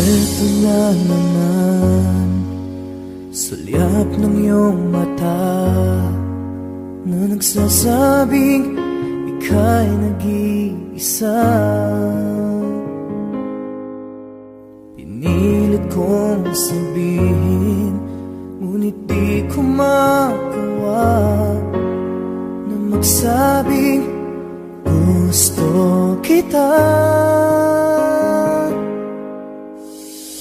Eto na naman, sulyap ng iyong mata na nagsasabing ika'y nag-iisa. Pinilit kong sabihin, ngunit di ko magawa na magsabing gusto kita.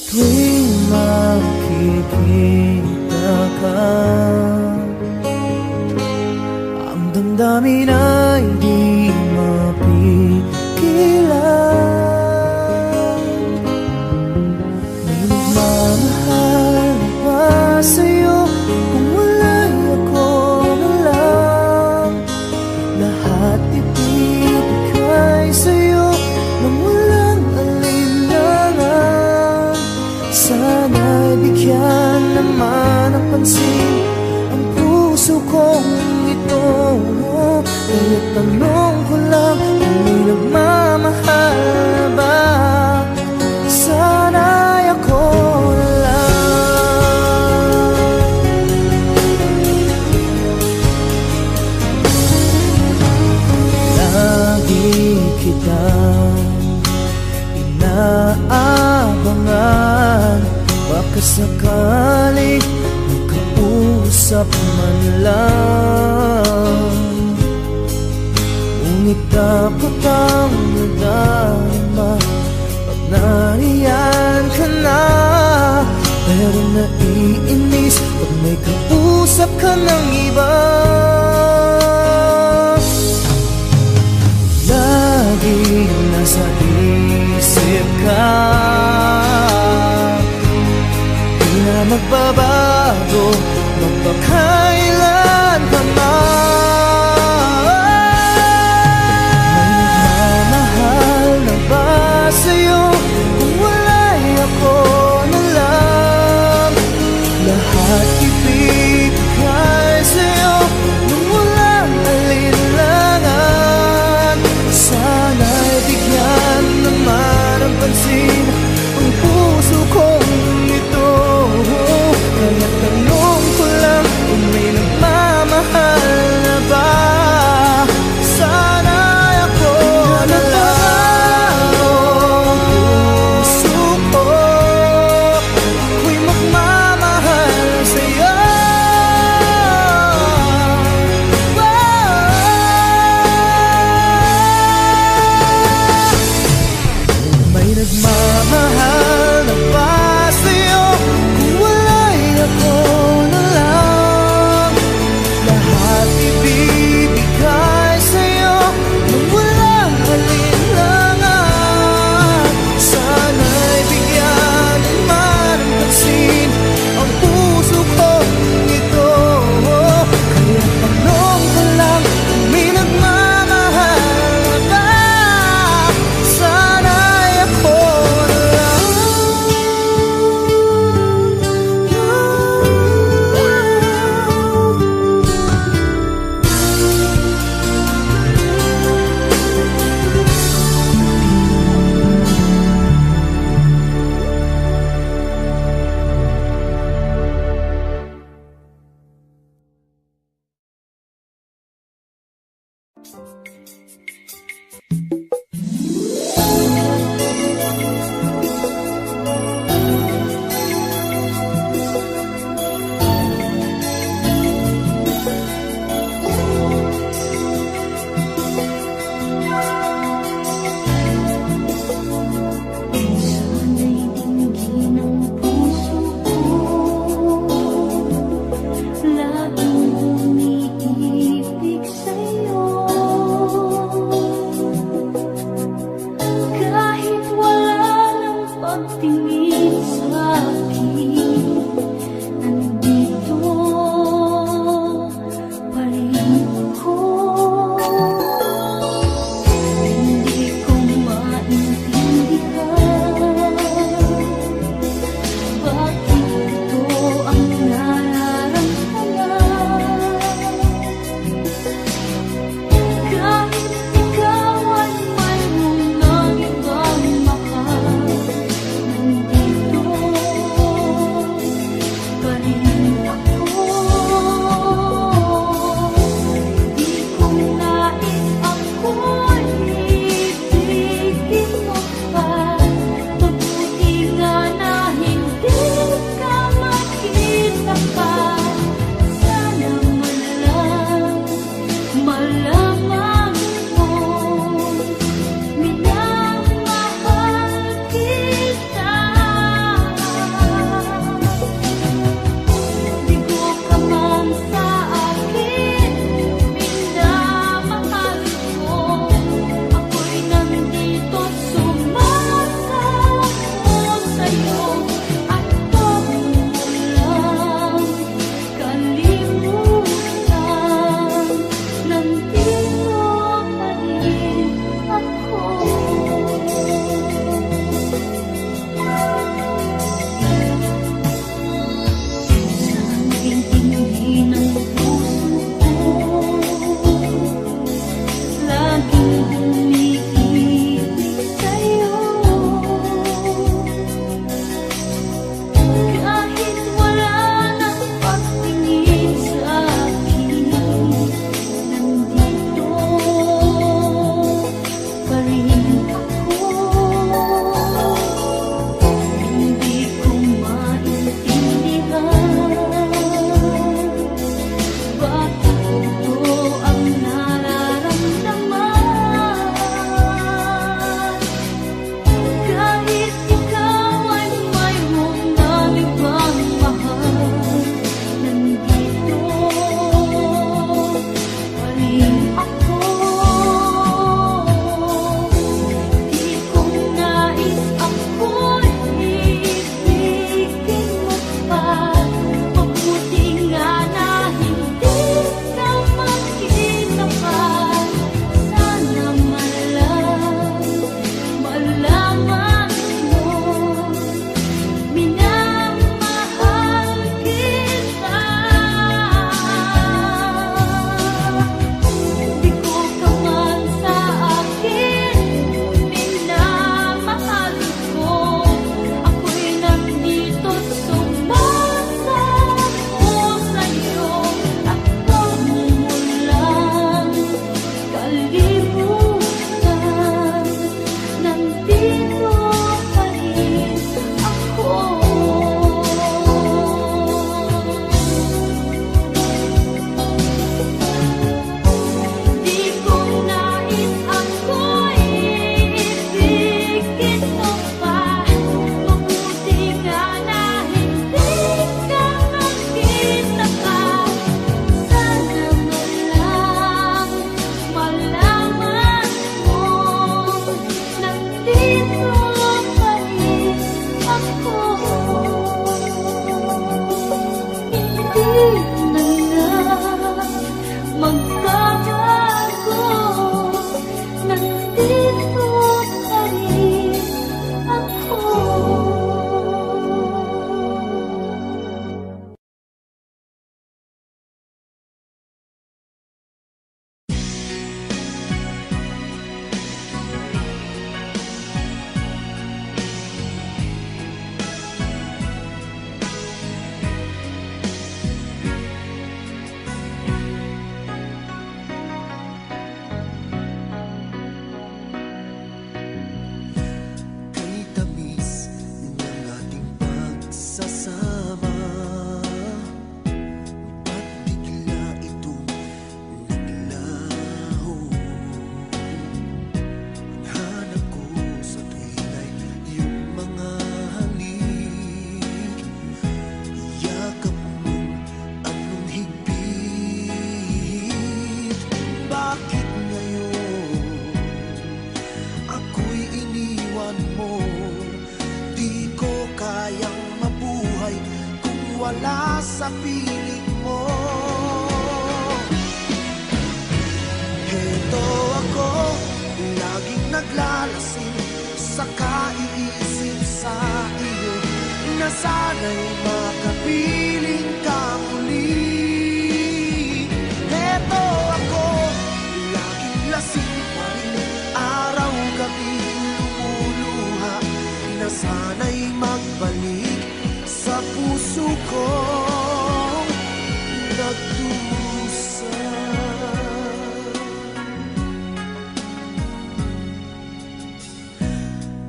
Tuwing makikita ka, ang damdamin ay di mapigilan. May nagmamahal na ba sa'yo kung wala'y ako na lang? Lahat ibibigay sa'yo nang walang alinlangan. Sana'y bigyan naman ng pansin ang puso kong ito. Kaya tanong ko lang kung may nagmamahal na ba? Sana'y ako na lang. Lagi kitang inaabangan, baka sakaling makausap man lang. Ngunit dapat ang nadama pag nariyan ka na. Pero naiinis pag may kausap ka ng iba. Laging nasa isip ka, di na magbabago magpakailan pa man. May nagmamahal na ba sa'yo kung wala'y ako na lang? Lahat ibibigay sa'yo nung walang alinlangan. Sana'y bigyan naman ng pansin ang puso kong ito. Kaya tanong ko lang kung may nagmamahal na ba? Sana'y ako na lang. Puso ko ako'y magmamahal sa'yo. May nagmamahal na ba sa'yo kung wala'y ako na lang? Lahat ibibigay sa'yo nang walang alinlangan. Sana'y bigyan naman ng pansin ang puso kong ito. Kaya tanong ko lang kung may nagmamahal na ba? Sana'y ako wala sa piling mo. Heto ako, laging naglalasing sa kaiisip sa iyo, na sana'y makapiling ka muli. Heto ako, laging lasing pa rin, araw-gabi lumuluha, na sana'y magbalik sa puso kong nagdusa.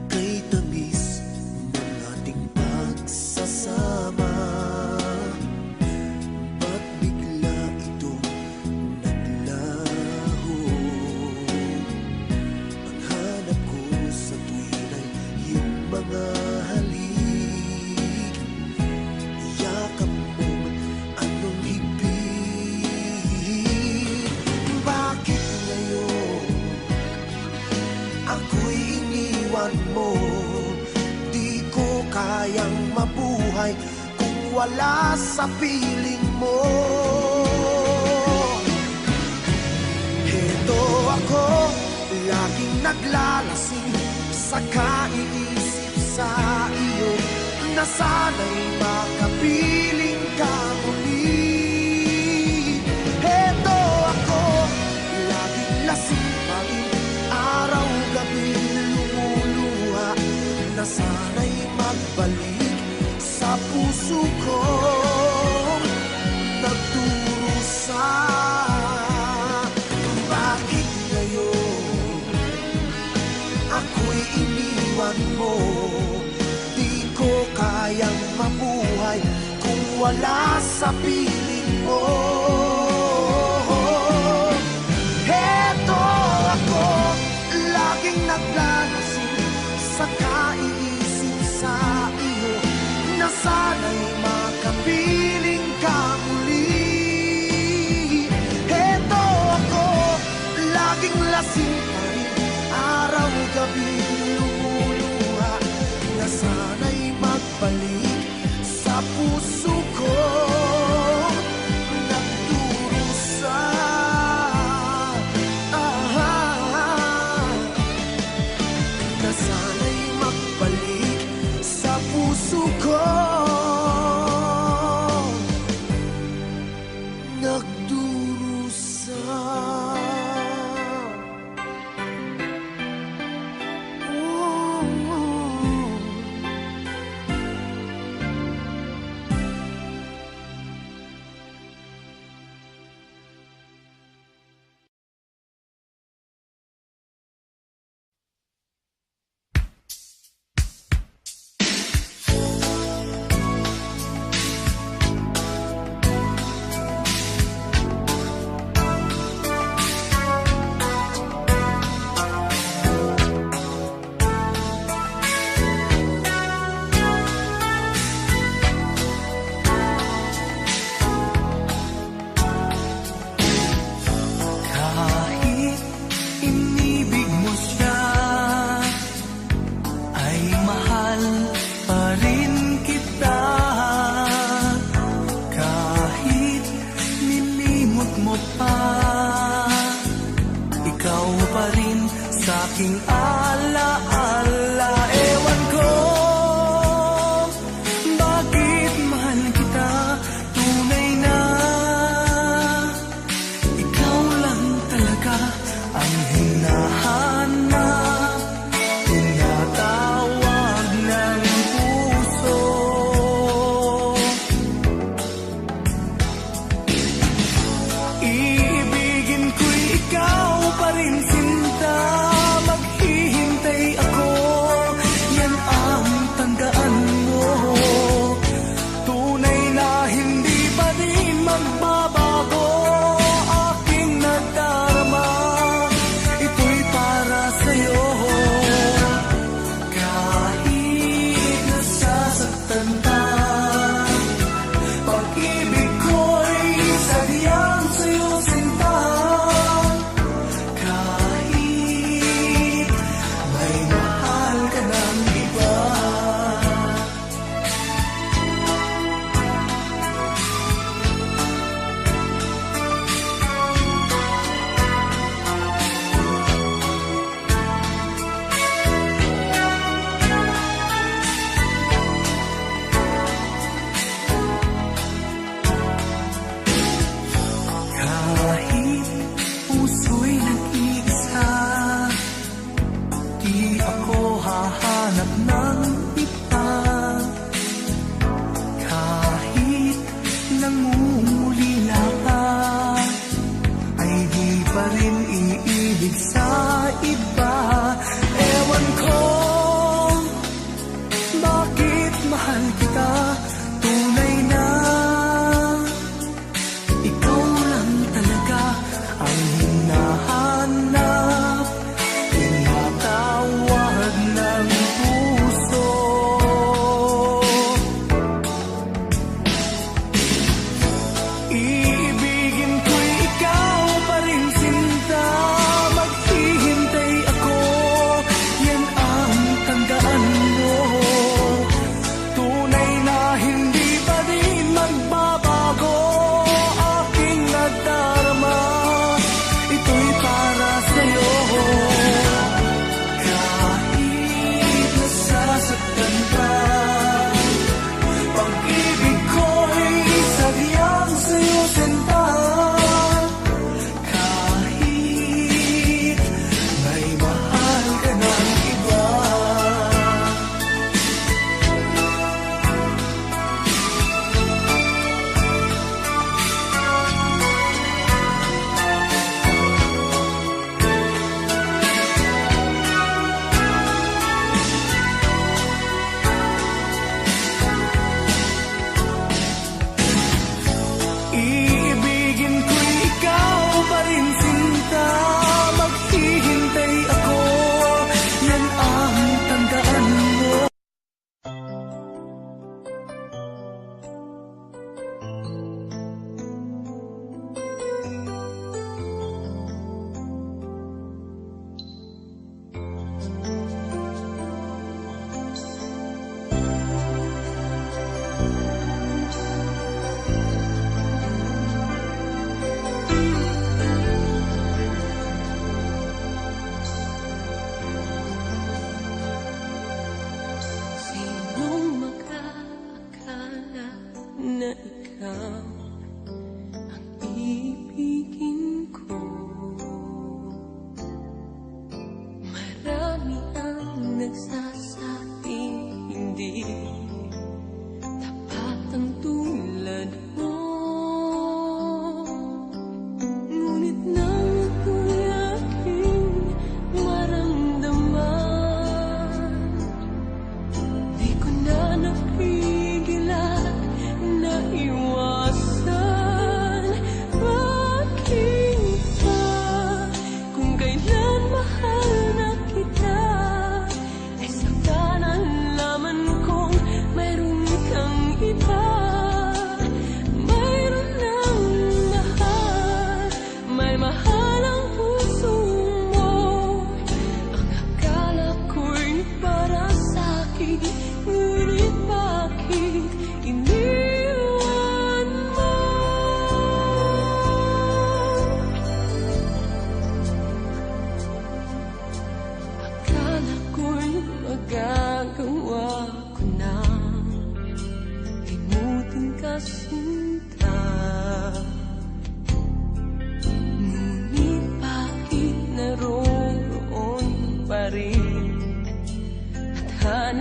Kay tamis ng ating pagsasama, ba't bigla itong naglaho? Ang hanap ko sa tuwin ay iyong mga halik, yakap mong anong hibig. Bakit ngayon ako'y iniwan mo? Di ko kayang mabuhay kung wala sa piling mo. Heto ako, laging naglalasing sa kaiisip sa iyo, na sana'y makapiling ka muli. Heto ako, laging lasing pa rin, araw-gabi lumuluha, na sana'y magbalik sa puso kong nagdurusa. Bakit ngayon ako'y iniwan mo? Di ko kayang mabuhay kung wala sa piling mo. Heto ako, laging naglalasing sa kaiisip sa iyo, na sana'y makapiling ka muli. Heto ako, laging lasing pa rin, araw-gabi lumuluha, na sana'y magbalik sa puso ko nagdurusa. Na sana'y magbalik sa puso ko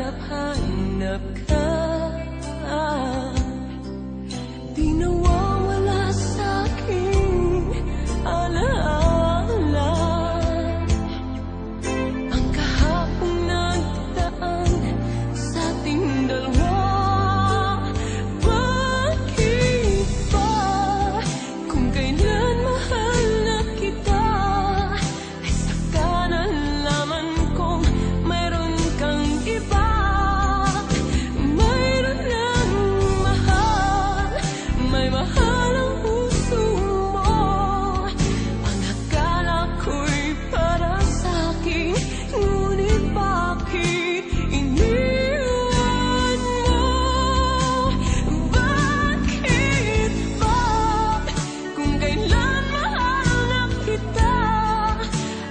hanap-hanap ka. Di nawawala sa'king alaala ang kahapong nagdaan sa ating dalawa. Bakit ba kung kailan mahal na kita ay saka nalaman kong mayroon kang iba? Mayroon ng mahal, may mahal ang puso mo. Ang akala ko'y para sa'kin, ngunit bakit iniwan mo? Bakit ba kung kailan mahal na kita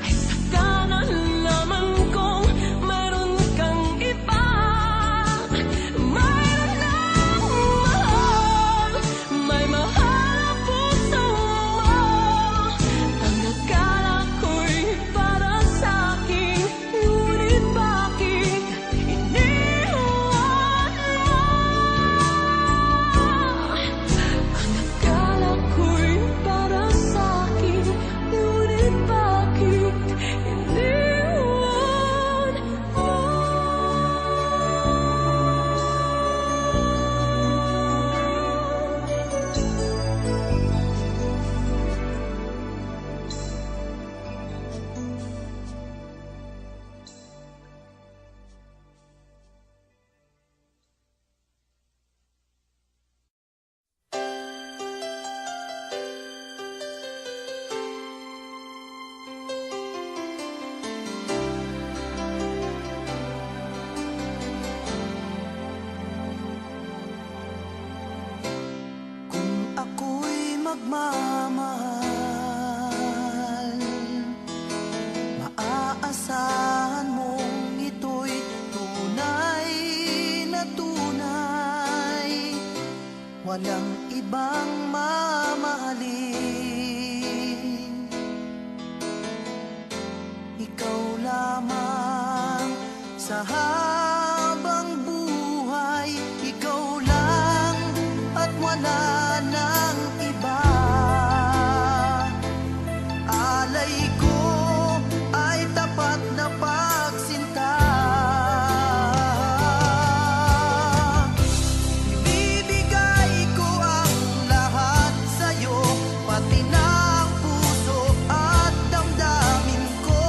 ay saka nalaman kong mayroon kang iba? Mayroon ng mahal, may mahal ang puso mo. Ang akala ko'y para sa'kin, ngunit bakit iniwan mo? Ang akala ko'y para sa'kin, ngunit bakit iniwan mo? Kung ako'y magmamahal, maaasahan mong ito'y tunay na tunay. Walang ibang mamahalin, ikaw lamang sa habang buhay. Ikaw lang at wala nang iba. Alay ko ay tapat na pagsinta. Ibibigay ko ang lahat sa'yo, pati na ang puso at damdamin ko.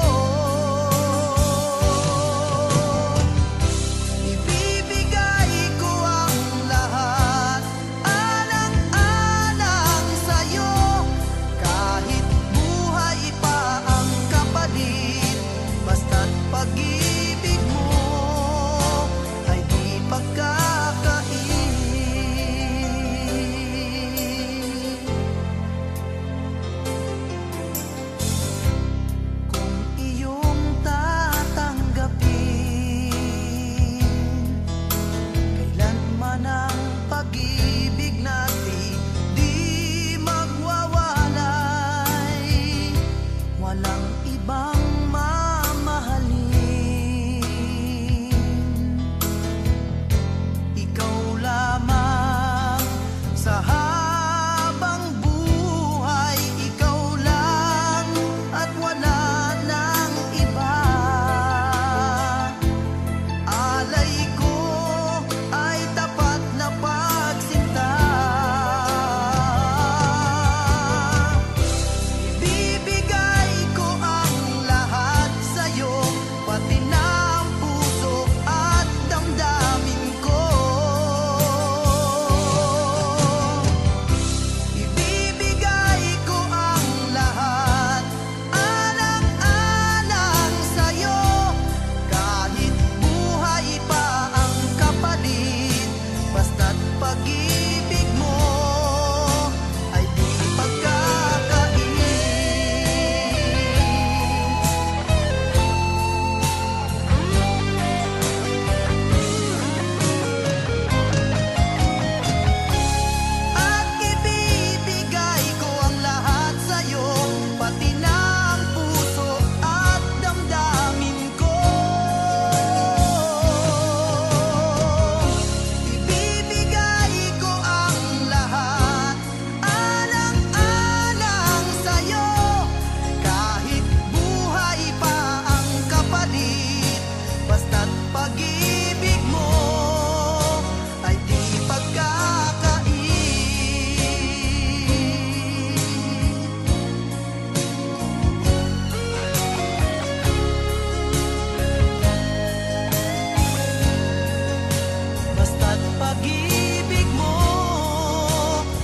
pag-ibig mo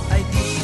ay di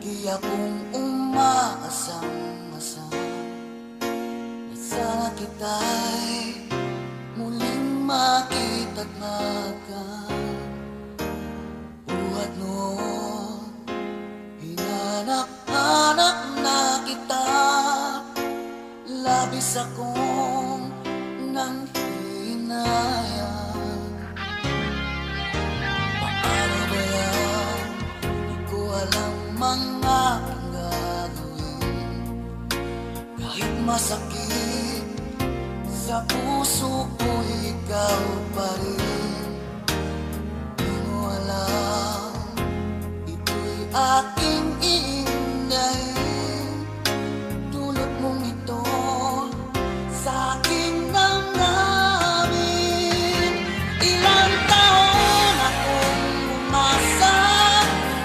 Lagi akong umaasang-asang na sana kita'y muling makita't magan. Buhat noon isa kong nanghinayang. Paano ba yan? Di ko alam mga gagawin. Kahit masakit sa puso ko, ikaw pa rin. Di mo alam, ito'y aking iindahin. Dulot mong ito sa aking damdamin. Ilang taon akong umasa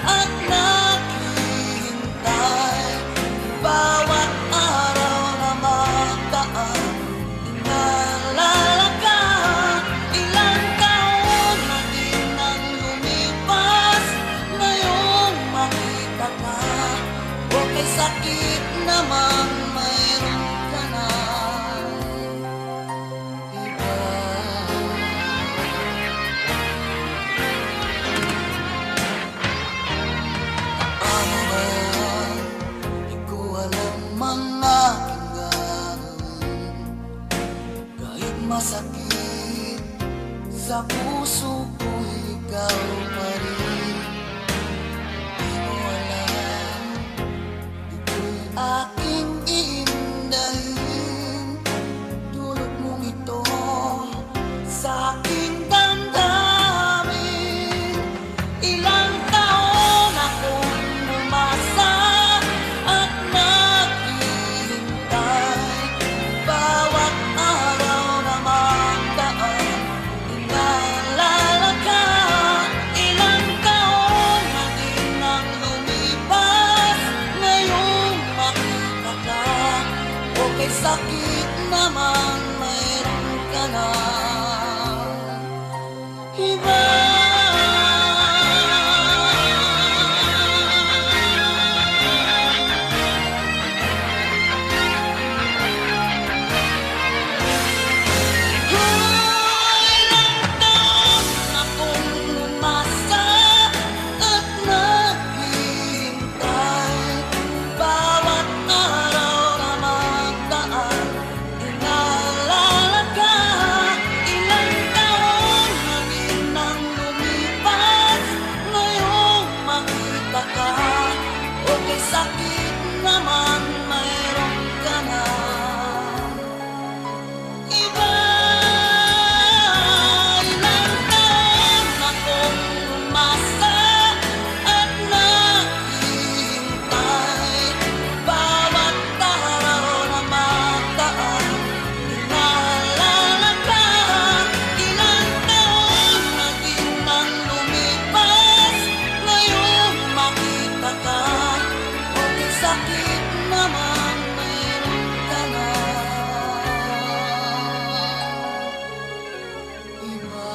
at naghihintay. Bawat araw na magdaan, inaalala ka. Ilang taon na din ang lumipas, ngayong makita ka. Okay, sakit naman, mayroon ka na iba. Ano ba yan? Di ko alam mga gagawin. Kahit masakit sa puso ko, ikaw pa rin. Di mo alam, ito'y aking iindahin. Dulot mong ito sa aking damdamin. Ilang taon akong umasa at naghihintay. Bawat araw na magdaan, inaalala ka. Ilang taon na din ang lumipas, ngayong makita ka. Okay, sakit naman, mayroon ka na iba. Ilang taon akong umasa at naghihintay. Bawat araw na magdaan, inaalala ka. Ilang taon na din ang lumipas, ngayong makita ka. Okay, sakit naman, mayroon ka na iba. Ilang taon akong umasa at naghihintay. Bawat araw na magdaan, inaalala ka. Ilang taon na din ang lumipas, ngayong makita ka. Okay, sakit naman, mayroon ka na iba.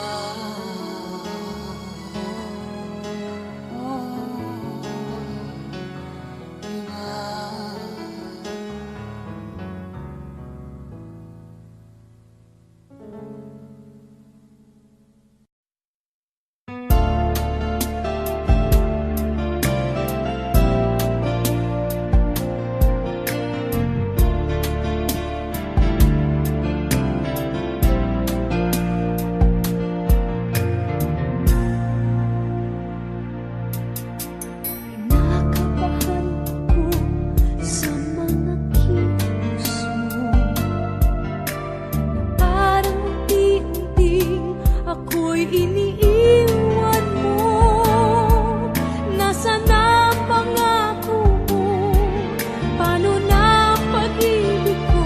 Kinakabahan ako sa mga kilos mo, na parang unti-unti ako'y iniiwan mo. Nasaan na ang pangako mo? Paano na ang pag-ibig ko?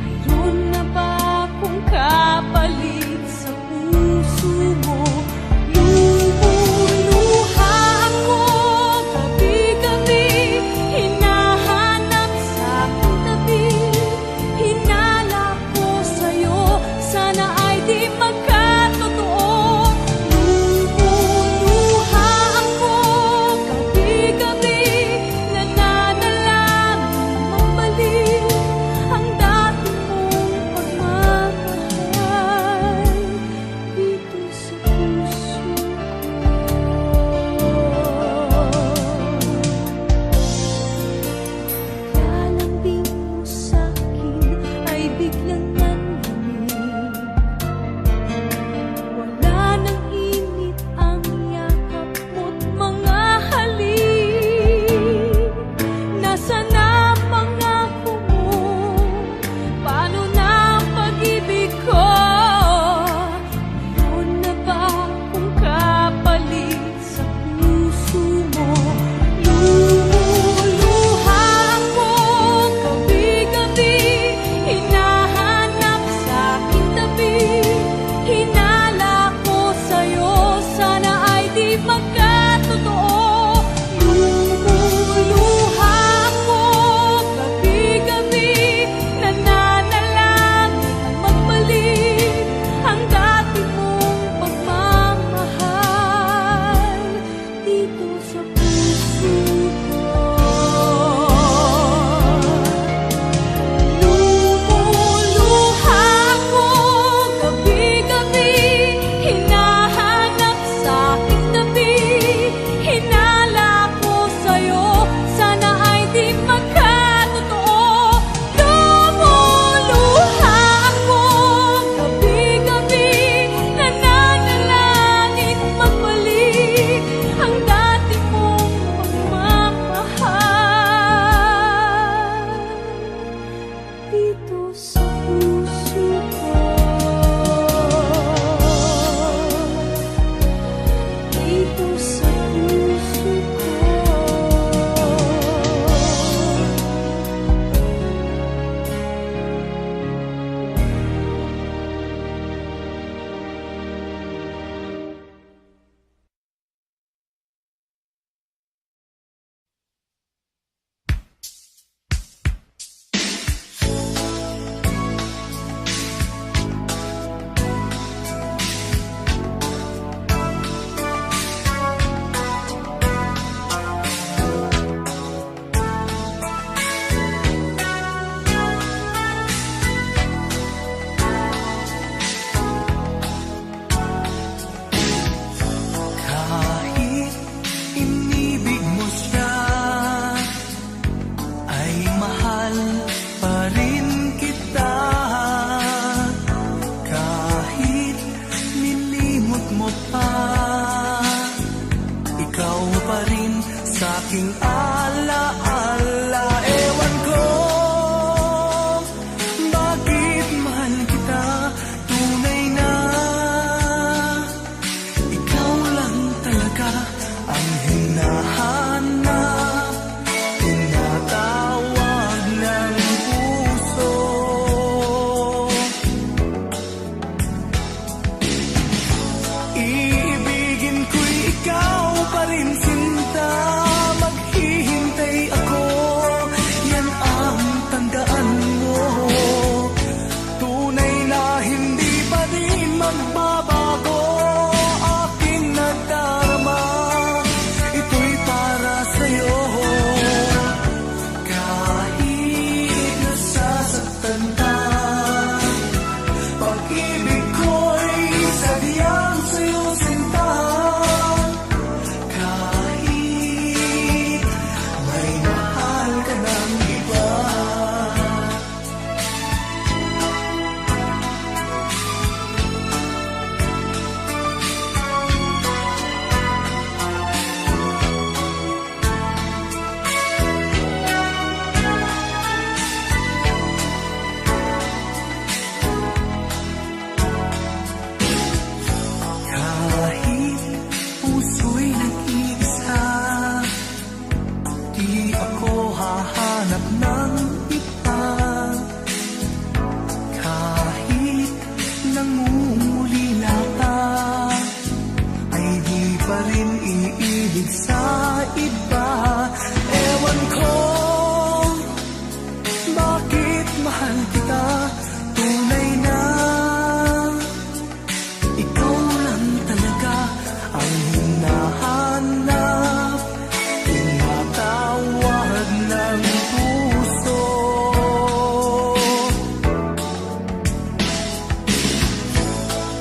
Mayroon na ba akong kapalit sa puso mo? Lumuhod mo sa puso ko. Kahit inibig mo siya, ay mahal pa rin kita. Kahit nilimot mo pa, ikaw pa rin sa'king alaala. Ewan ko bakit mahal kita, tunay na ikaw lang talaga ang hinahanap, tinatawag ng puso. Iibigin ko'y ikaw pa rin, sinta. Maghihintay ako, yan ang tandaan mo. Tunay na hindi pa rin magbabago, aking nadarama, ito'y para sa'yo. Kahit nasasaktan ka, pag-ibig ko'y sadyang sa'yo, sinta. Kahit may mahal ka ng iba. Kahit puso'y nag-iisa, di ako hahanap ng iba. Kahit nangungulila ka, ay di pa rin iibig sa iba. Ewan ko bakit mahal kita, tunay na ikaw lang talaga ang hinahanap, tinatawag ng puso.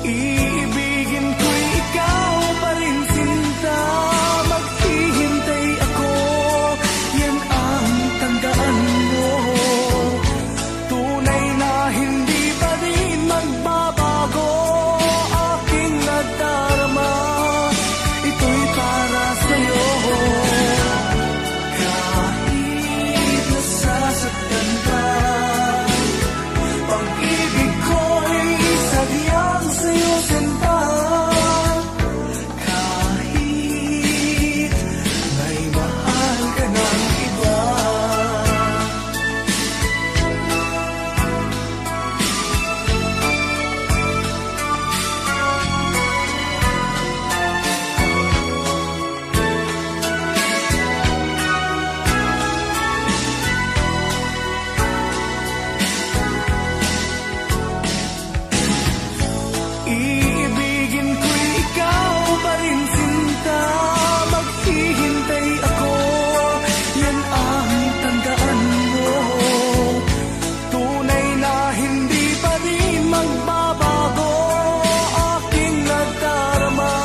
Iibigin ko'y ikaw pa rin, sinta. Maghihintay ako, yan ang tandaan mo. Tunay na hindi pa rin magbabago, aking nadarama, ito'y para sa'yo. Kahit nasasaktan ka, pag-ibig ko'y sadyang sa'yo, sinta. Kahit may mahal ka ng iba. Iibigin ko'y ikaw pa rin, sinta. Maghihintay ako, yan ang tandaan mo. Tunay na hindi pa rin magbabago, aking nadarama,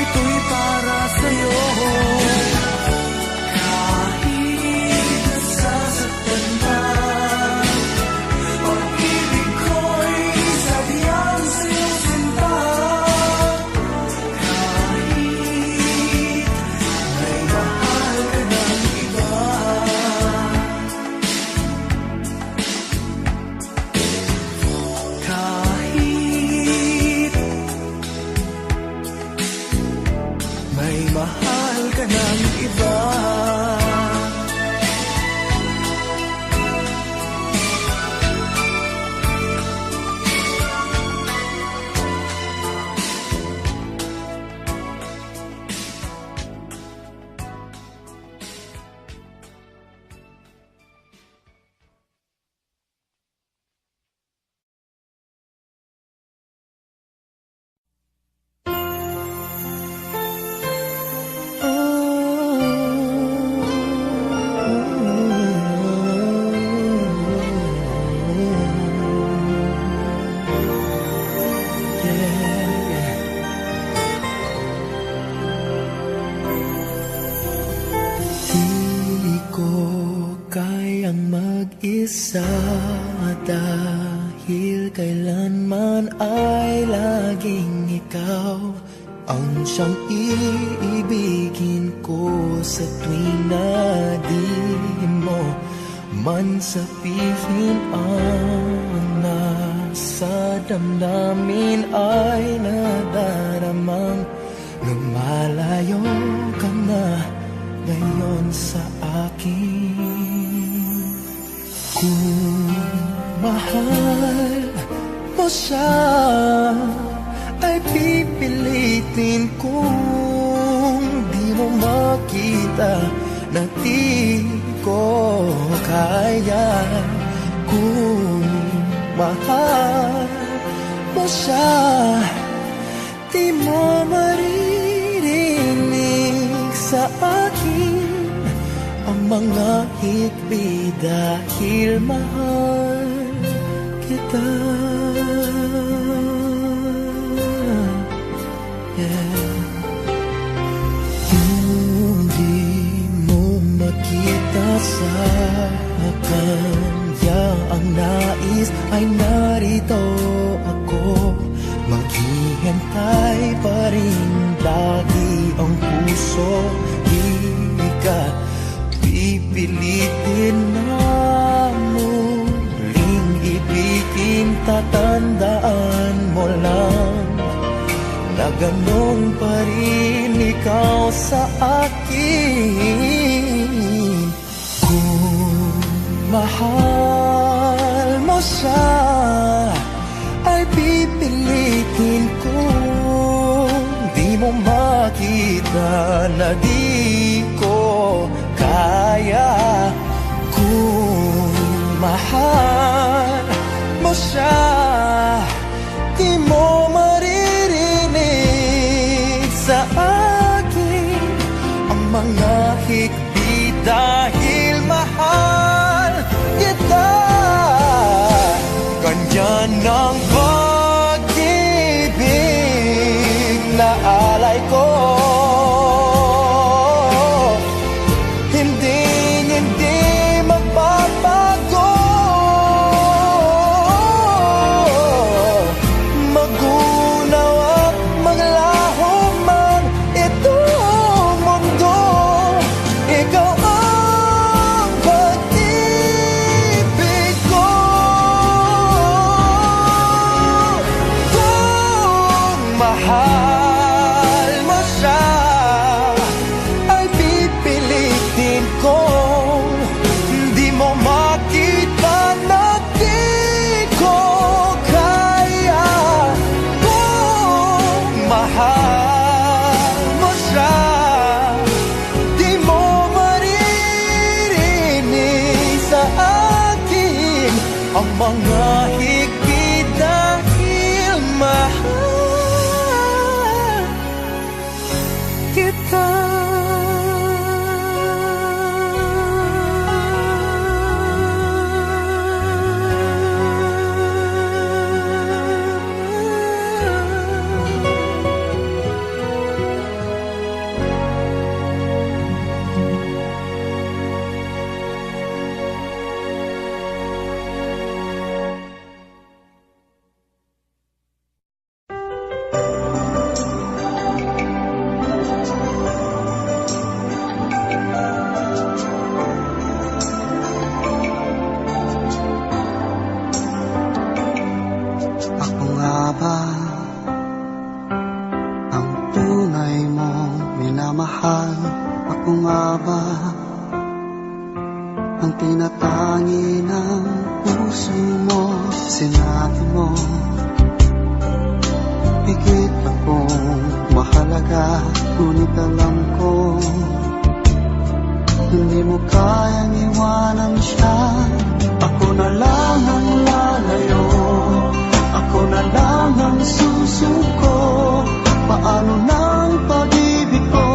ito'y para sa'yo. Kahit nasasaktan ka, pag-ibig ko'y sadyang sa'yo, sinta. Kahit may mahal ka ng iba. Kahit may mahal ka ng iba. Isa dahil kailanman ay laging ikaw ang siyang iibigin ko sa tuwing na di mo man sabihin ang nasa damdamin ay nadaramang lumalayo ka na ngayon sa akin. Kung mahal mo siya, ay pipilitin kung di mo makita na di ko kaya. Kung mahal mo siya, di mo maririnig sa akin ang mga hikbi dahil mahal kita. Kung di mo makita sa kanya ang nais ay narito ako. Maghihintay pa rin lagi ang puso. Di ka pipilitin na muling ibigin. Tatandaan mo lang na ganon pa rin ikaw sa akin. Kung mahal mo siya, ay pipilitin kung di mo makita na di ko kaya. Kung mahal mo siya, di mo maririnig sa akin ang mga hikbi dahil mahal kita. Ganyan ang pag-ibig na alay ko. Ang mga higpit dahil mahal kita. mahal, ako nga ba ang tinatangi ng puso mo? Sinabi mo, higit akong mahalaga, ngunit alam ko hindi mo kayang iwanan siya. Ako na lang ang lalayo, ako na lang ang susuko. Paano ng pag-ibig ko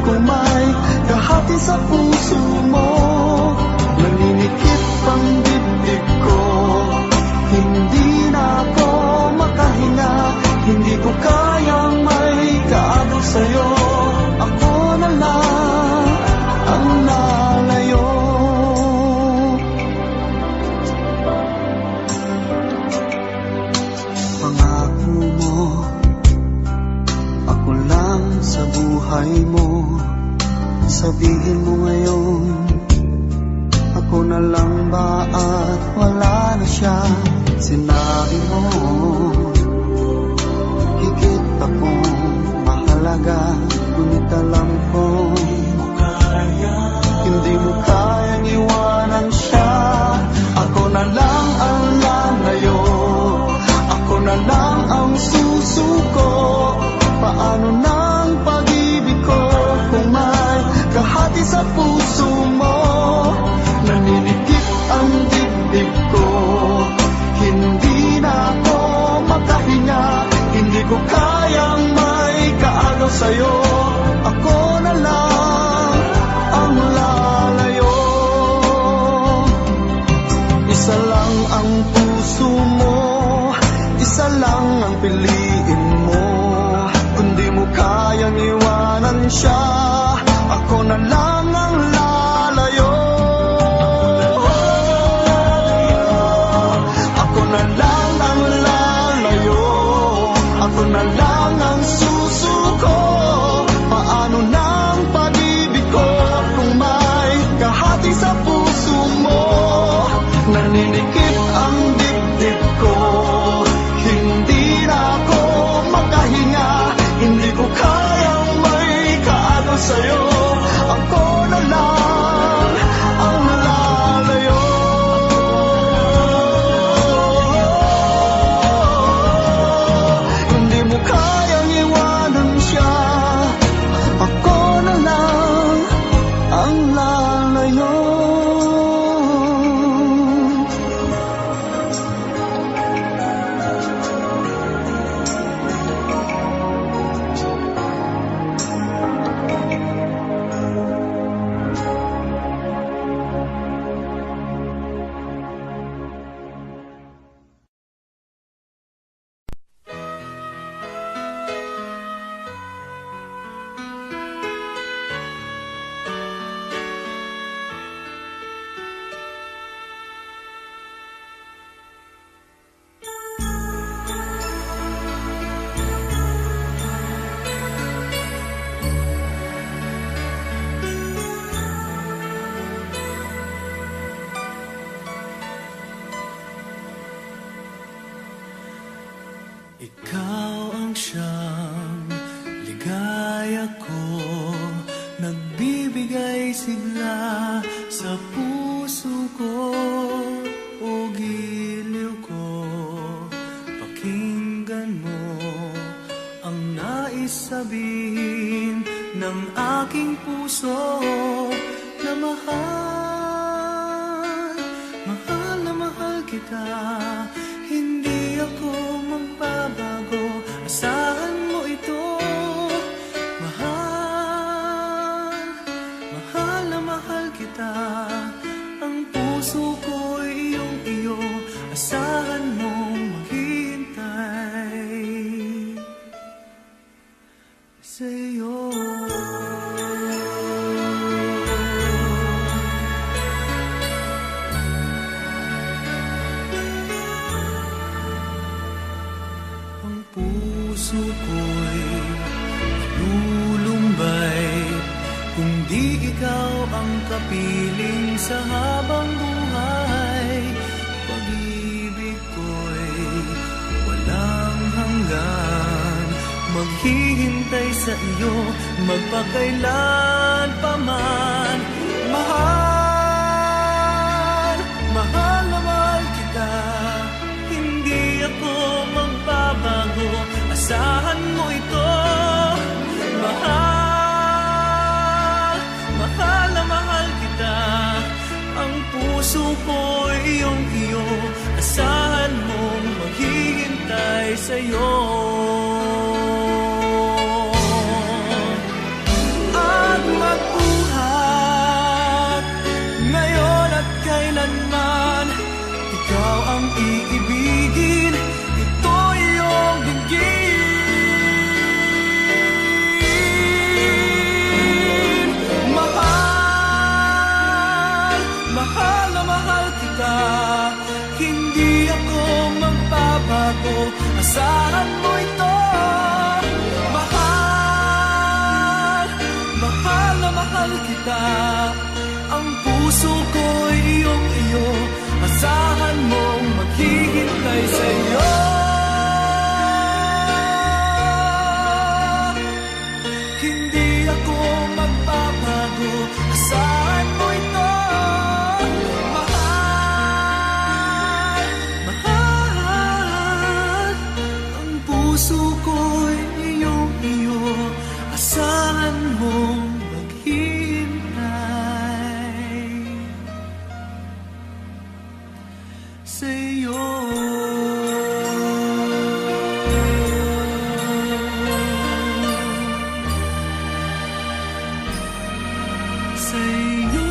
kung may kahati sa puso mo? Naninikip ang dibdib ko, hindi na ako makahinga. Hindi ko kayang may kaagaw sa'yo. Ako na lang ang lalayo. Pangako mo, ako lang sa buhay mo. Sabihin mo ngayon, ako na lang ba at wala na siya? Sinabi mo, higit akong mahalaga, ngunit alam ko hindi mo kayang iwanan siya. Ako na lang ang lalayo, ako na lang ang susuko. Paano ng pag-ibig ko kung may kahati sa puso mo? Naninikip ang dibdib ko, hindi na ako makahinga. Hindi ko kayang may kaagaw sa'yo. Ako na lang ang lalayo. Isa lang ang puso mo, isa lang ang piliin mo. Kung di mo kayang iwanan siya, ako na lang ang lalayo. Ako na lang ang lalayo, ako na lang ang susuko. Paano ng pag-ibig ko kung may kahati sa puso mo? Naninikip ang dibdib ko, hindi na ako makahinga. Hindi ko kayang may kaagaw sa'yo. Ako na lang ang lalayo. Hindi mo kayang iwanan siya. Ako na lang ang lalayo. Ikaw ang siyang ligaya ko, nagbibigay sigla sa puso ko. O giliw ko, pakinggan mo ang nais sabihin ng aking puso. Na mahal, mahal na mahal kita. Hindi ako magbabago, asahan mo ito. Mahal, mahal na mahal kita. Ang puso ko'y iyong-iyo, asahan mong maghihintay sa'yo. Puso ko'y lulumbay kung di ikaw ang kapiling sa habang buhay. Pag-ibig ko'y walang hanggan, maghihintay sa iyo magpakailan pa man. Mahal, mahal na mahal kita, hindi ako magbabago, asahan mo ito. Mahal, mahal na mahal kita, ang puso ko iyong iyo, asahan mong maghihintay sa'yo. At magbuhat ngayon at kailanman, ikaw ang iibigin, ito iyong dinggin. Mahal, mahal na mahal kita, hindi ako magbabago, asahan mo ito. Mahal, mahal na mahal kita, ang puso ko'y iyong iyo, asahan mong maghihintay sa'yo. Hindi ako magbabago, asahan mo ito. Mahal, mahal, ang puso ko'y iyong iyo, asahan mong maghihintay sa'yo. Sa'yo.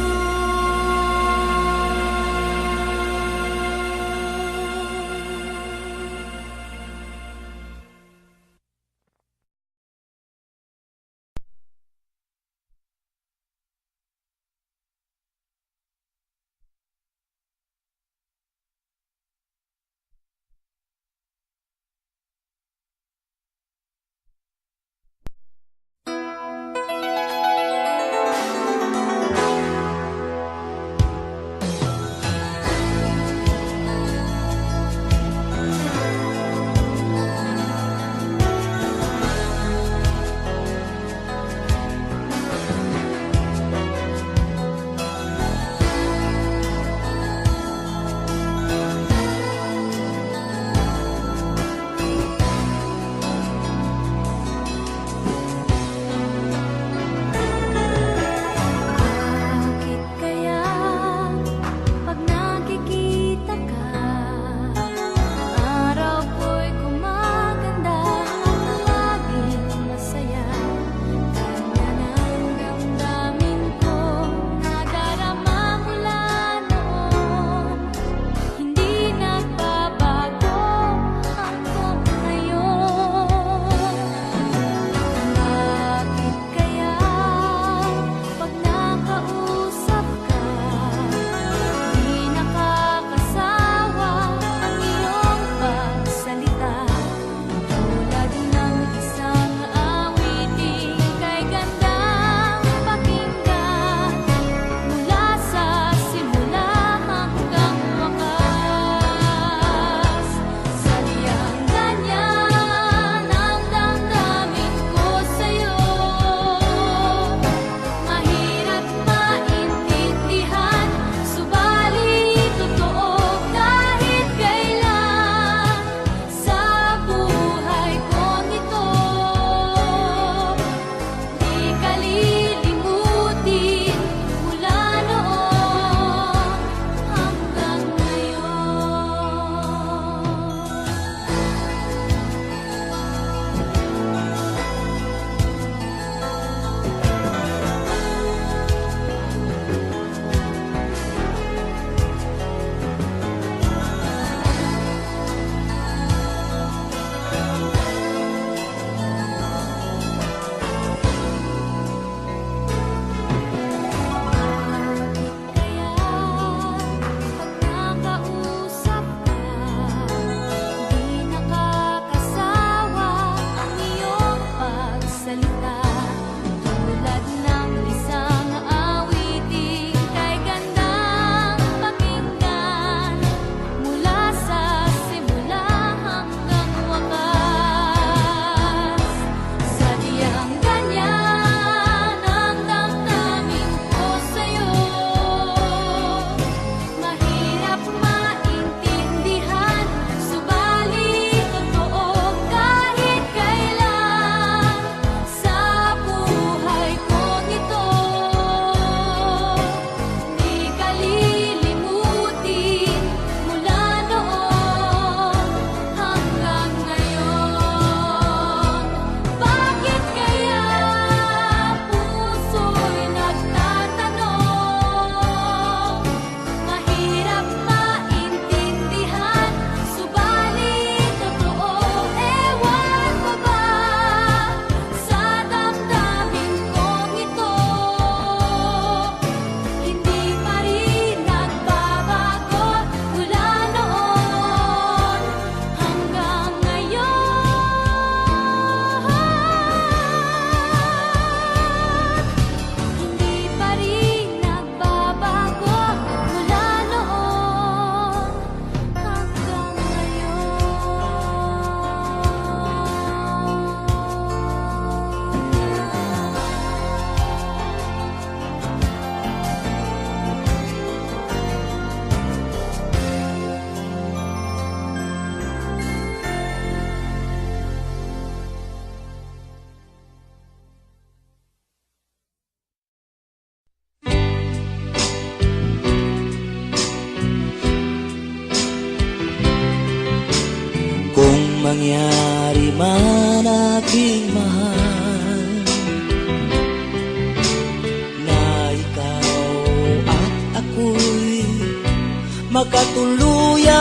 makatuluyan.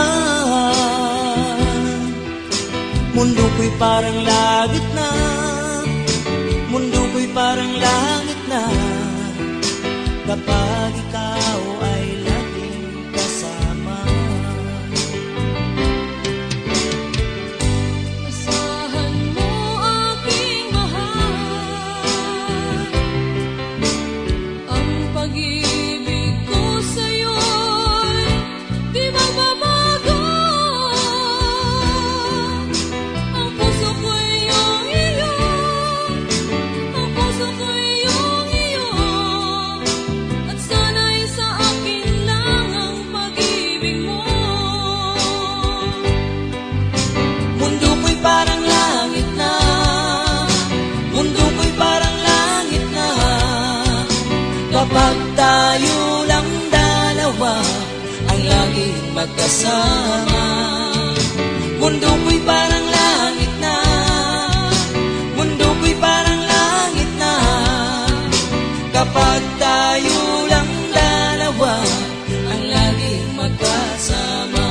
Mundo ko'y parang langit na, mundo ko'y parang langit na, kapag ikaw ay laging kasama. Asahan mo aking mahal, ang pag-ibig ko sa'yo'y di magbabago. Ang puso ko'y iyong iyo, ang puso ko'y iyong iyo, at sana'y sa akin lang ang pag-ibig mo. Mundo ko'y parang langit na, mundo ko'y parang langit na, kapag tayo lang dalawa ang laging magkasama. Mundo ko'y parang langit na, mundo ko'y parang langit na, kapag tayo lang dalawa ang laging magkasama.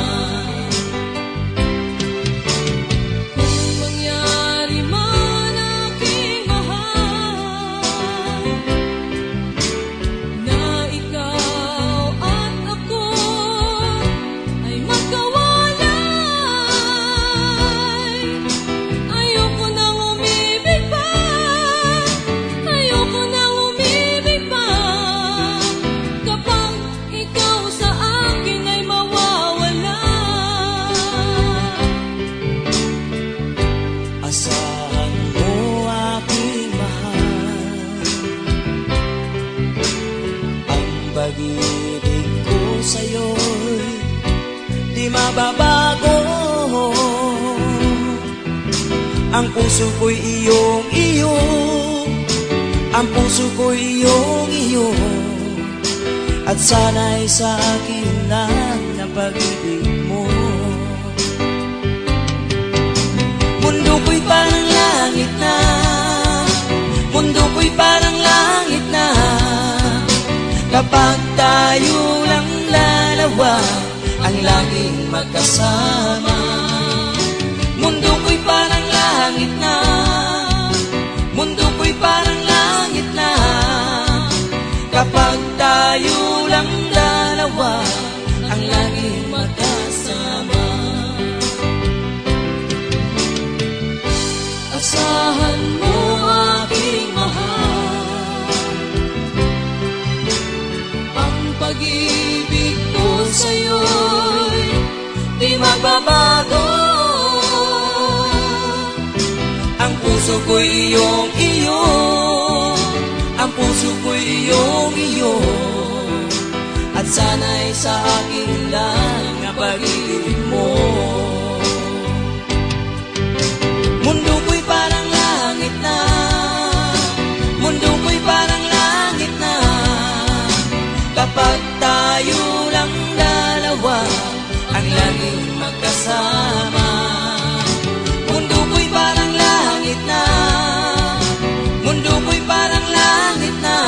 Kung mangyari man aking mahal, na ikaw at ako ay magkawalay, ayoko nang umibig pa, ayoko nang umibig pa, kapag ikaw sa akin ay mawawala. Asahan mo aking mahal, ang pag-ibig ko sa'yo'y di mababago. Ang puso ko'y iyong iyo, ang puso ko'y iyong iyo, at sana'y sa akin lang na pag-ibig mo. Mundo ko'y parang langit na, mundo ko'y parang langit na, kapag tayo lang dalawa ang laging magkasama. Mundo ko'y parang langit na, mundo ko'y parang langit na, kapag tayo lang dalawa ang laging magkasama. Asahan mo aking mahal, ang pag-ibig ko sa'yo'y di magbabago. Ang puso ko'y iyong iyo, ang puso ko'y iyong iyo, at sana'y sa akin lang na pag-ibig mo. Mundo ko'y parang langit na, mundo ko'y parang langit na, kapag tayo lang dalawa ang laging magkasama. Mundo ko'y parang langit na, mundo ko'y parang langit na,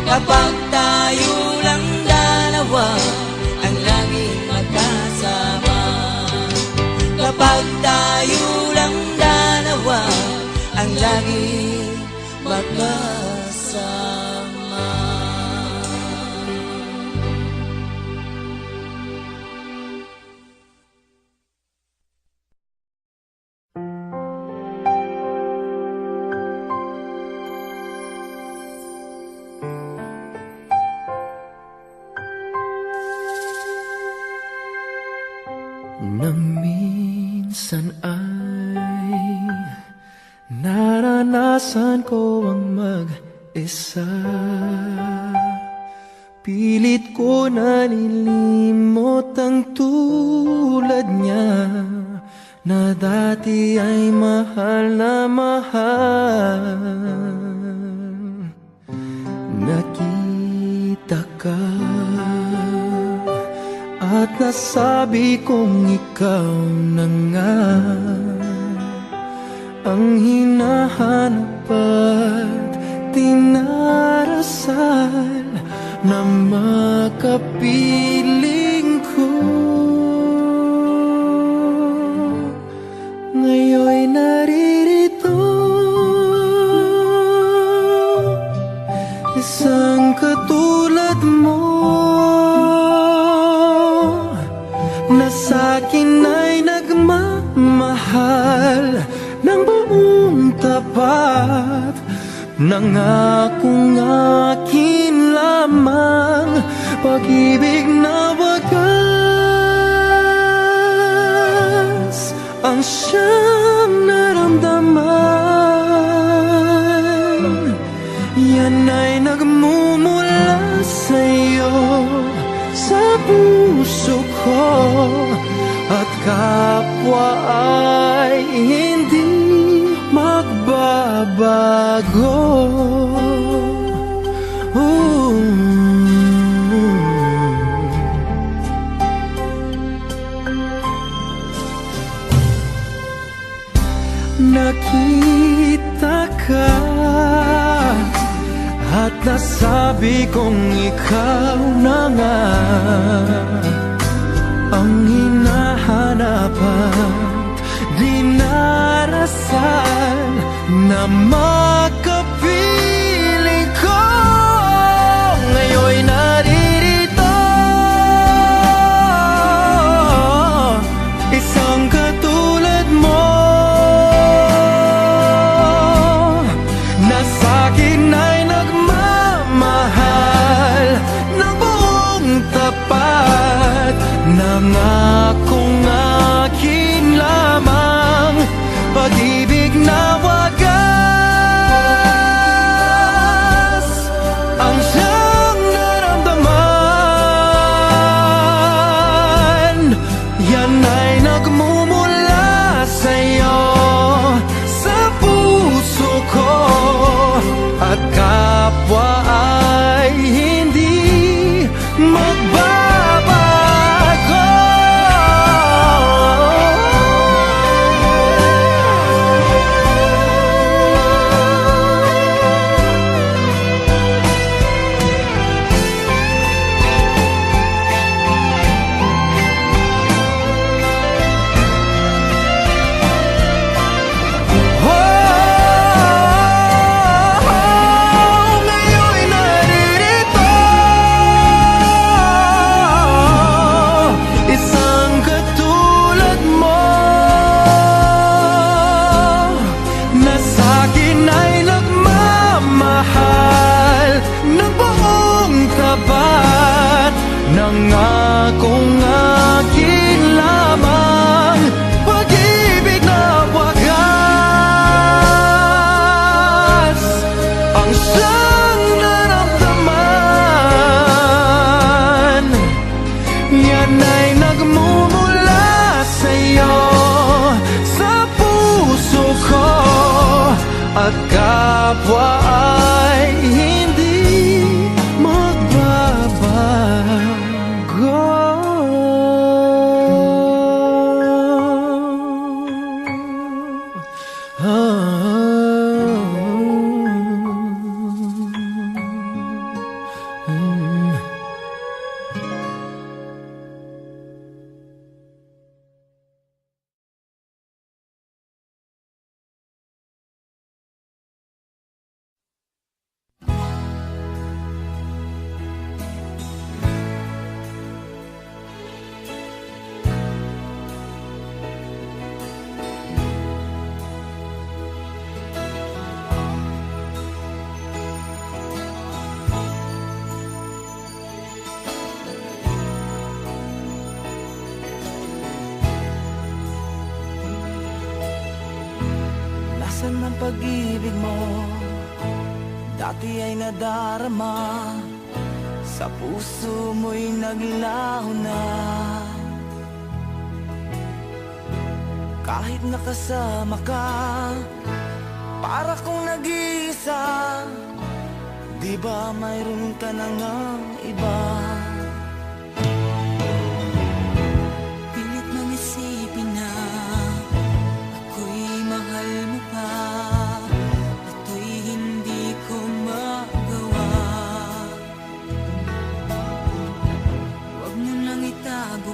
kapag tayo lang dalawa ang laging magkasama. Kapag tayo lang dalawa ang laging magkasama. Na minsan ay naranasan ko ang mag-isa. Pilit ko na nilimot ang tulad niya, na dati ay mahal na mahal. Nakita ka at nasabi kong ikaw na nga ang hinahanap at tinarasal na makapiling. ko ngayon'y naririto, isang katulad mo na sa'kin ay nagmamahal ng buong tapat. Nangakong akin lamang, pag-ibig na wagas ang siyang naramdaman. Yan ay nagmumula sa'yo, sa puso ko, at kapwa ay hindi magbabago. Nakita ka at nasabi kong ikaw na nga ang hinahanap at dinarasal na makapiling ko. Ngayon'y naririto, isang katulad mo na sa'kin ay nagmamahal ng buong tapat. Nangakong akin lamang, pag-ibig na wagas ang siyang naramdaman. Yan ay nagmumula sa'yo, sa puso ko, at kapwa ay hindi magbabago. Nangakong akin lamang, pag-ibig na wagas ang siyang naramdaman. Yan ay nagmumula sa'yo, sa puso ko, at kapwa ay hindi magbabago. Nasaan ang pag-ibig mo? Dati ay nadarama, sa puso mo'y naglaho na. Kahit nakasama ka, para kong nag-iisa. Di ba mayroon ka na ngang iba? Pilit mang isipin na ako'y mahal mo pa. Ito'y hindi ko magawa. Huwag mo nang itago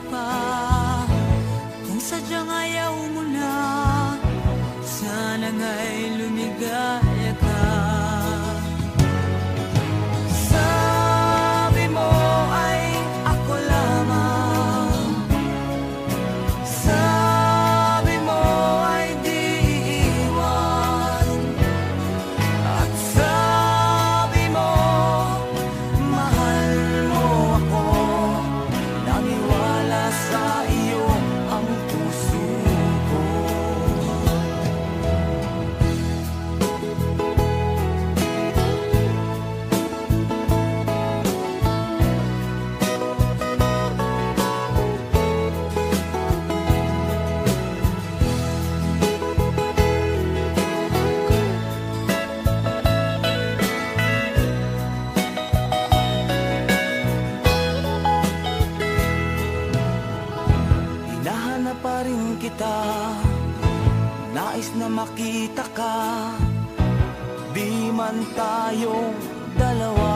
tayong dalawa.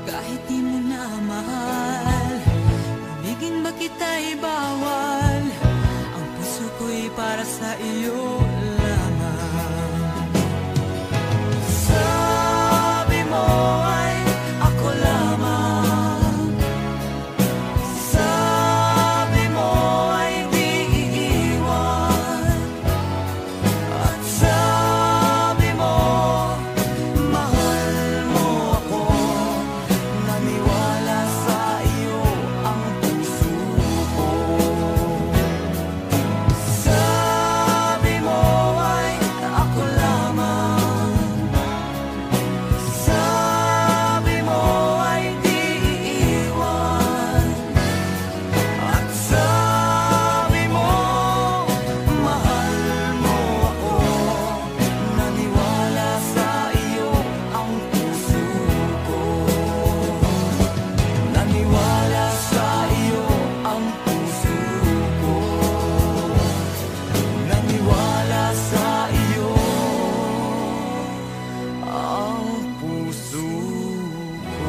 Kahit di mo na mahal, ibigin ba kita'y bawal? Ang puso ko'y para sa iyo lamang. Sabi mo ay ako lamang. Sabi mo ay di iiwan. At sabi mo, mahal mo ako. Naniwala sa iyo ang puso ko. Sabi mo ay ako lamang. Sabi mo ay di iiwan. At sabi mo, mahal mo ako. Naniwala sa iyo ang puso ko. Naniwala sa iyo ang puso ko. Naniwala sa iyo ang puso ko.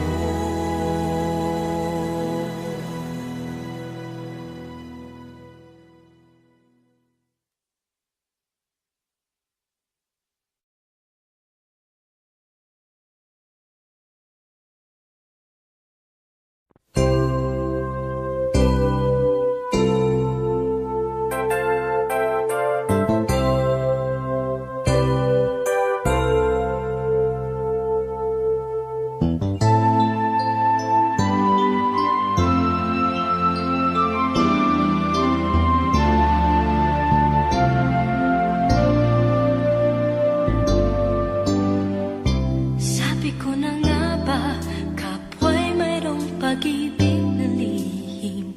Sabi ko na nga ba, kapwa'y mayroong pag-ibig na lihim.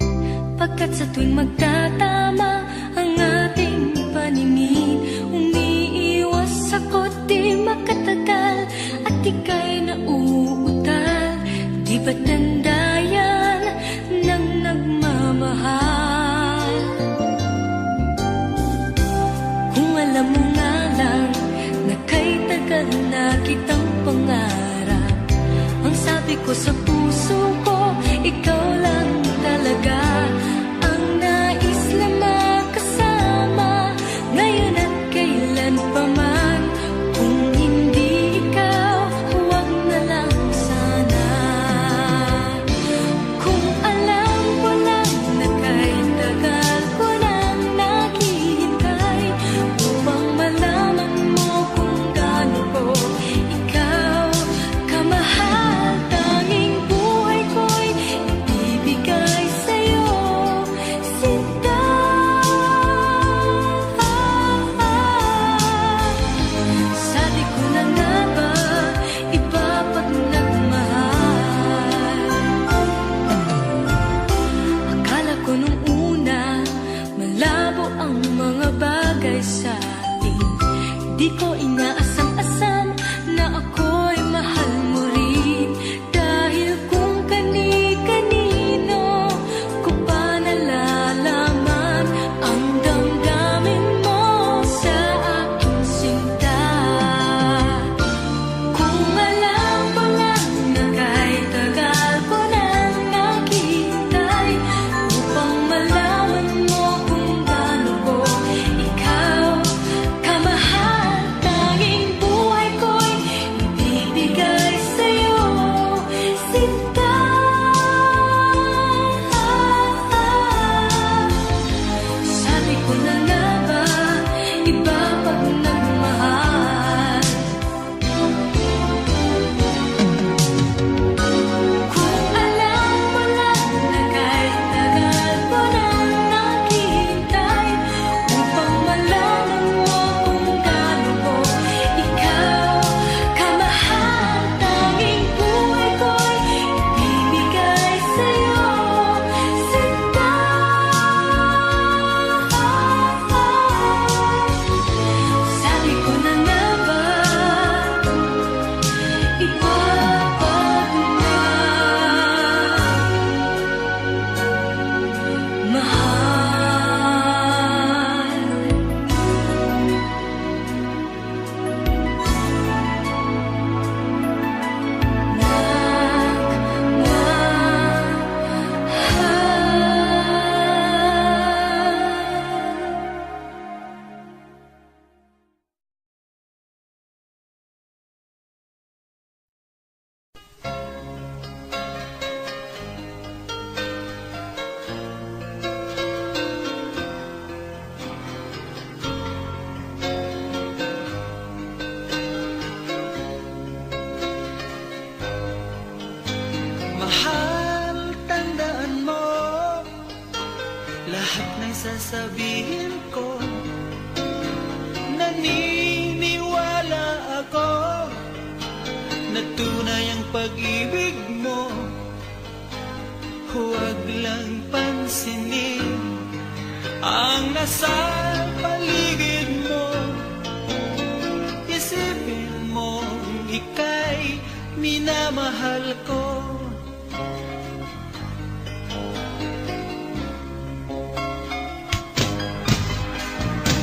Pagkat sa tuwing magtatama ang ating paningin, umiiwas ako't di makatagal at ika'y nauutal. Di ba't tanda yan ng nagmamahal? Kung alam mo nga lang na kay tagal na kitang pangarap, ang sabi ko sa puso ko, ikaw lang talaga ang nais na makasama, ngayon at kailan pa man. Kung hindi ikaw, huwag na lang sana. Kung alam ko lang na kay tagal ko nang naghihintay upang malaman mo kung gaano ko ikaw kamahal. Tanging buhay ko'y ibibigay sa'yo. sasabihin ko. Naniniwala ako na tunay ang pag-ibig mo. Huwag lang pansinin ang nasa paligid mo. Isipin mo ika'y minamahal ko.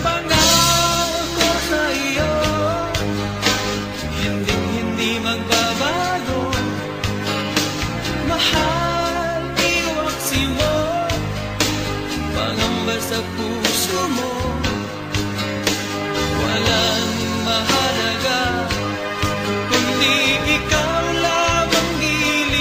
Pangako sa iyo, hindi magbabago. Mahal, iwaksi mo, pangamba sa puso mo. Walang mahalaga kundi ikaw lamang giliw.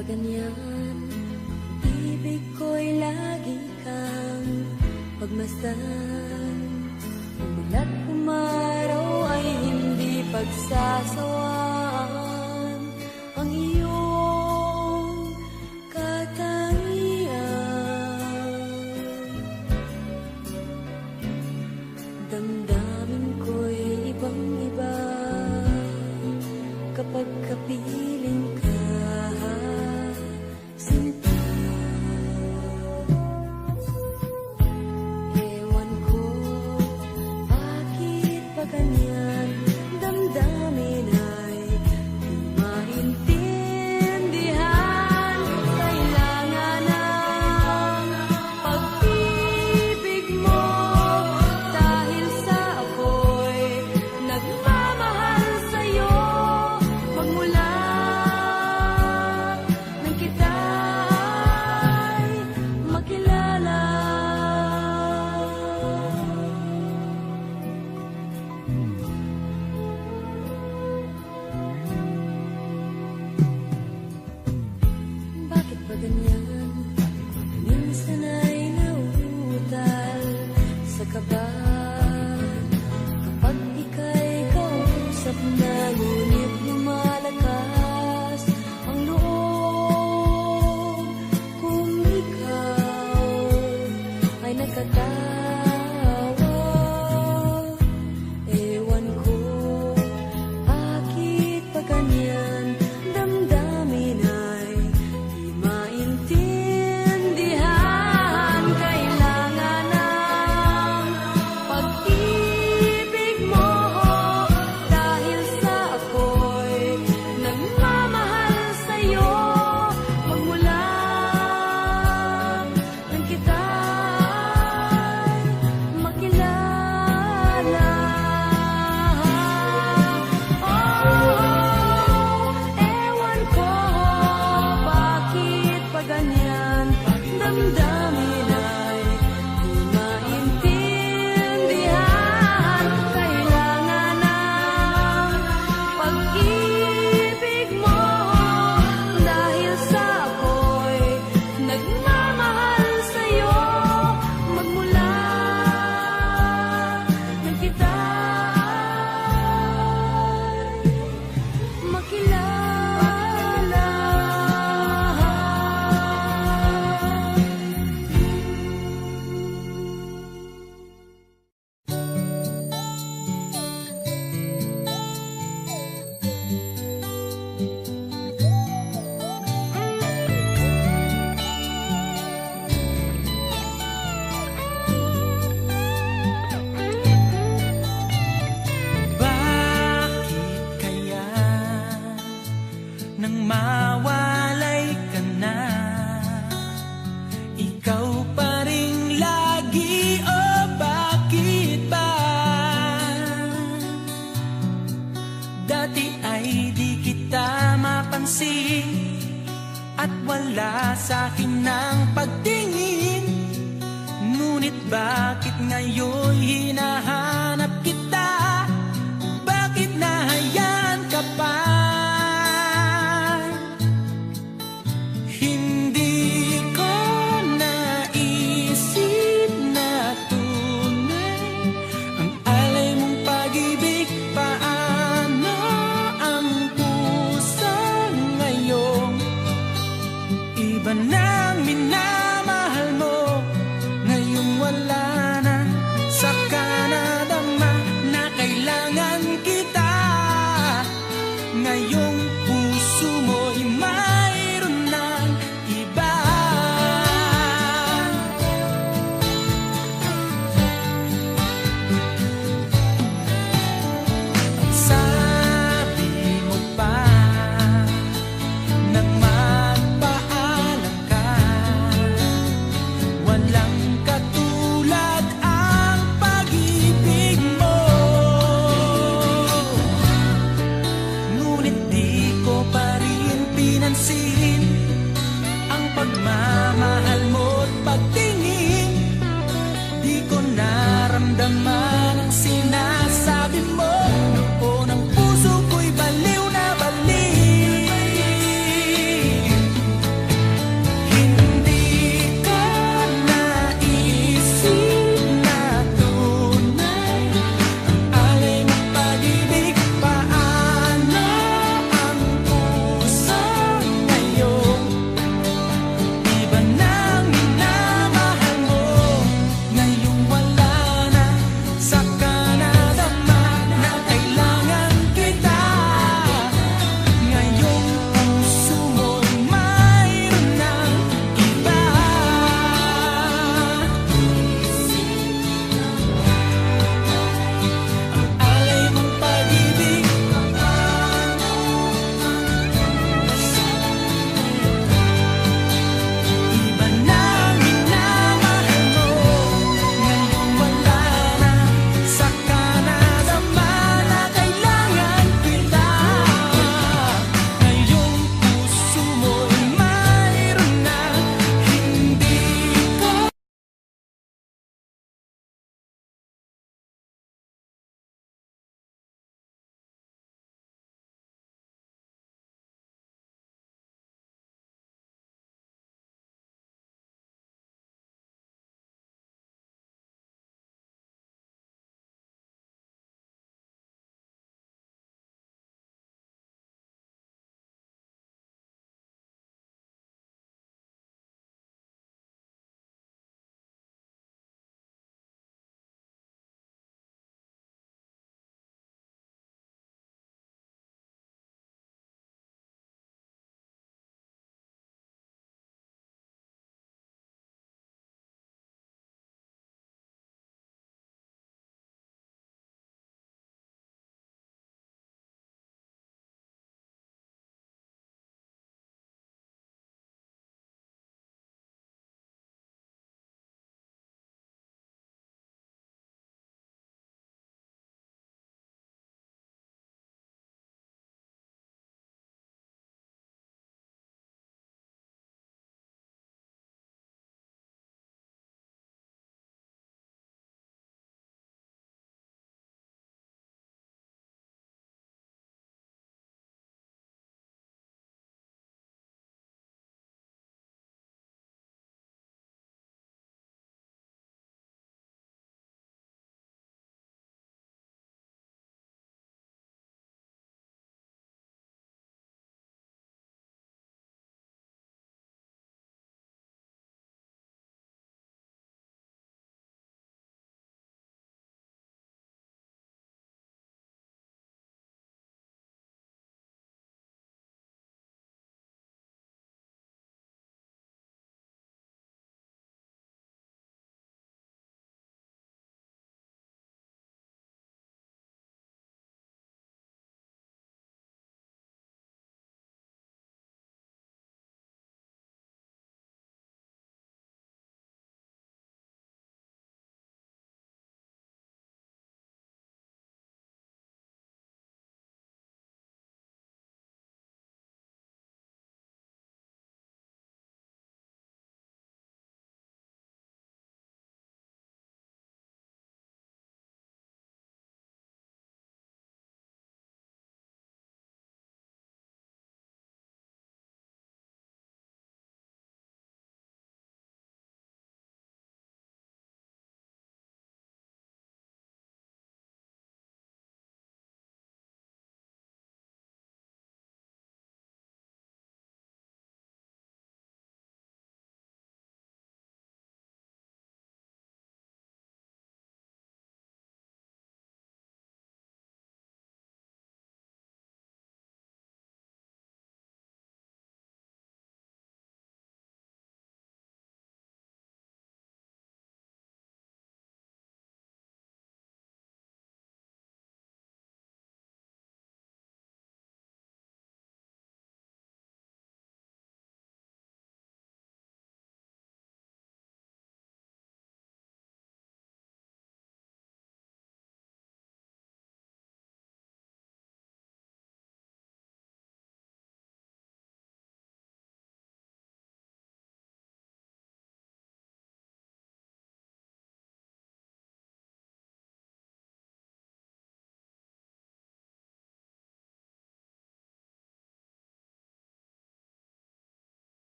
pa ganyan? Ibig ko'y lagi kang pagmasdan. Umulat umaraw ay hindi pagsasawaan. Ang iyong katangian, damdamin ko'y ibang-iba kapag kapiling ka, sinta. Ewan ko, bakit pa ganyan? Damdamin ay di maintindihan. Kailangan ng pag-ibig mo, dahil sa ako'y nagmamahal sa'yo. Magmula nang kita'y makilala. Bakit ba ganyan? Minsan ay nauutal sa kaba. Kapag ika'y kausap na, ngunit lumalakas ang loob kung ikaw ay nagkatawa. Ewan ko, bakit pa ganyan? Damdamin ay di maintindihan. Kailangan ng pag-ibig mo, dahil sa ako'y nagmamahal sa'yo. Magmula nang kita'y makilala. Ewan ko, bakit pa ganyan? Damdamin ay di maintindihan. Kailangan ng pag-ibig mo, dahil sa ako'y nagmamahal sa'yo. Magmula nang kita'y makilala. Bakit kaya nang mawalay ka na, ikaw pa rin lagi, o bakit ba? Dati ay di kita mapansin at wala sa'kin ng pagtingin. Ngunit bakit ngayon